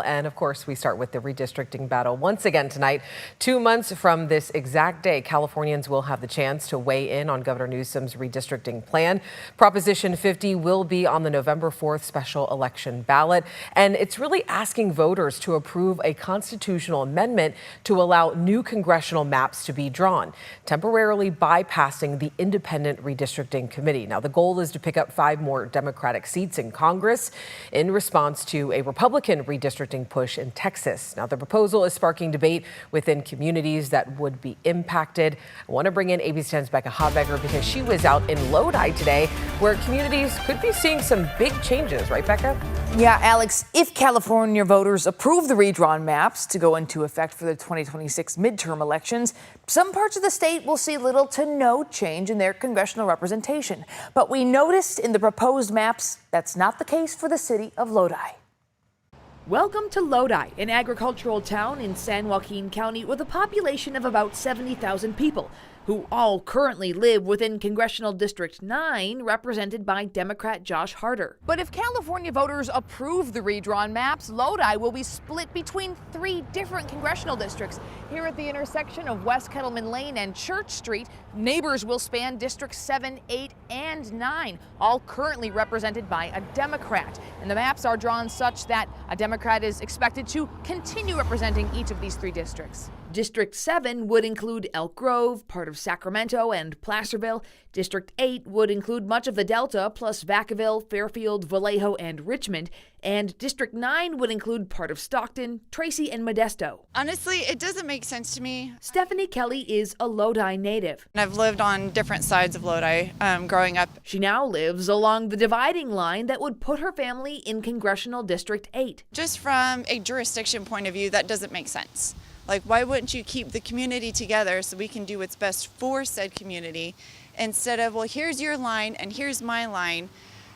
And of course, we start with the redistricting battle once again tonight. 2 months from this exact day, Californians will have the chance to weigh in on Governor Newsom's redistricting plan. Proposition 50 will be on the November 4th special election ballot. And it's really asking voters to approve a constitutional amendment to allow new congressional maps to be drawn, temporarily bypassing the independent redistricting committee. Now, the goal is to pick up 5 more Democratic seats in Congress in response to a Republican redistricting push in Texas. Now, the proposal is sparking debate within communities that would be impacted. I want to bring in ABC 10's Becca Habegger because she was out in Lodi today, where communities could be seeing some big changes, right, Becca? Yeah, Alex, if California voters approve the redrawn maps to go into effect for the 2026 midterm elections, some parts of the state will see little to no change in their congressional representation. But we noticed in the proposed maps that's not the case for the city of Lodi. Welcome to Lodi, an agricultural town in San Joaquin County with a population of about 70,000 people, who all currently live within Congressional District 9, represented by Democrat Josh Harder. But if California voters approve the redrawn maps, Lodi will be split between 3 different congressional districts. Here at the intersection of West Kettleman Lane and Church Street, neighbors will span Districts 7, 8, and 9, all currently represented by a Democrat. And the maps are drawn such that a Democrat is expected to continue representing each of these 3 districts. District 7 would include Elk Grove, part of Sacramento and Placerville. District 8 would include much of the Delta, plus Vacaville, Fairfield, Vallejo, and Richmond. And District 9 would include part of Stockton, Tracy, and Modesto. Honestly, it doesn't make sense to me. Stephanie Kelly is a Lodi native. I've lived on different sides of Lodi growing up. She now lives along the dividing line that would put her family in Congressional District 8. Just from a jurisdiction point of view, that doesn't make sense. Like, why wouldn't you keep the community together so we can do what's best for said community instead of, well, here's your line and here's my line,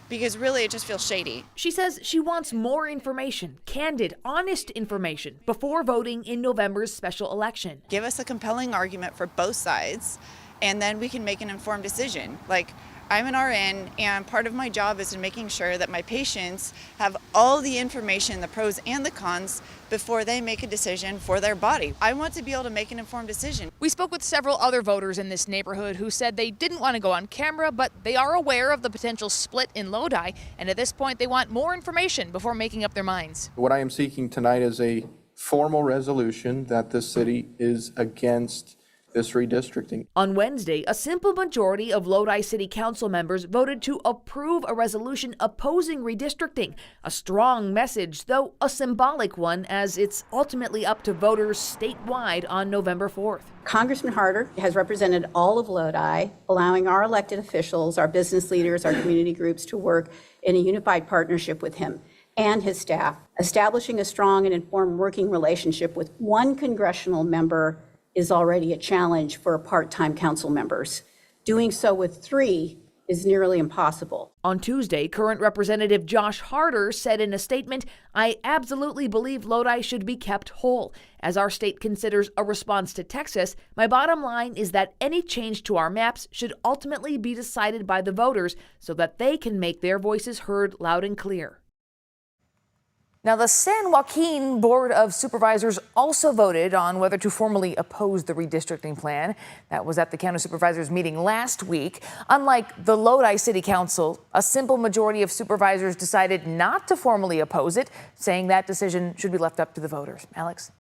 because really it just feels shady. She says she wants more information, candid, honest information, before voting in November's special election. Give us a compelling argument for both sides, and then we can make an informed decision. Like, I'm an RN, and part of my job is in making sure that my patients have all the information, the pros and the cons, before they make a decision for their body. I want to be able to make an informed decision. We spoke with several other voters in this neighborhood who said they didn't want to go on camera, but they are aware of the potential split in Lodi, and at this point they want more information before making up their minds. What I am seeking tonight is a formal resolution that the city is against this redistricting. On Wednesday, a simple majority of Lodi City Council members voted to approve a resolution opposing redistricting. A strong message, though a symbolic one, as it's ultimately up to voters statewide on November 4th. Congressman Harder has represented all of Lodi, allowing our elected officials, our business leaders, our community groups to work in a unified partnership with him and his staff. Establishing a strong and informed working relationship with one congressional member is already a challenge for part-time council members. Doing so with 3 is nearly impossible. On Tuesday, current Representative Josh Harder said in a statement, "I absolutely believe Lodi should be kept whole. As our state considers a response to Texas, my bottom line is that any change to our maps should ultimately be decided by the voters so that they can make their voices heard loud and clear." Now, the San Joaquin Board of Supervisors also voted on whether to formally oppose the redistricting plan. That was at the County Supervisors meeting last week. Unlike the Lodi City Council, a simple majority of supervisors decided not to formally oppose it, saying that decision should be left up to the voters. Alex?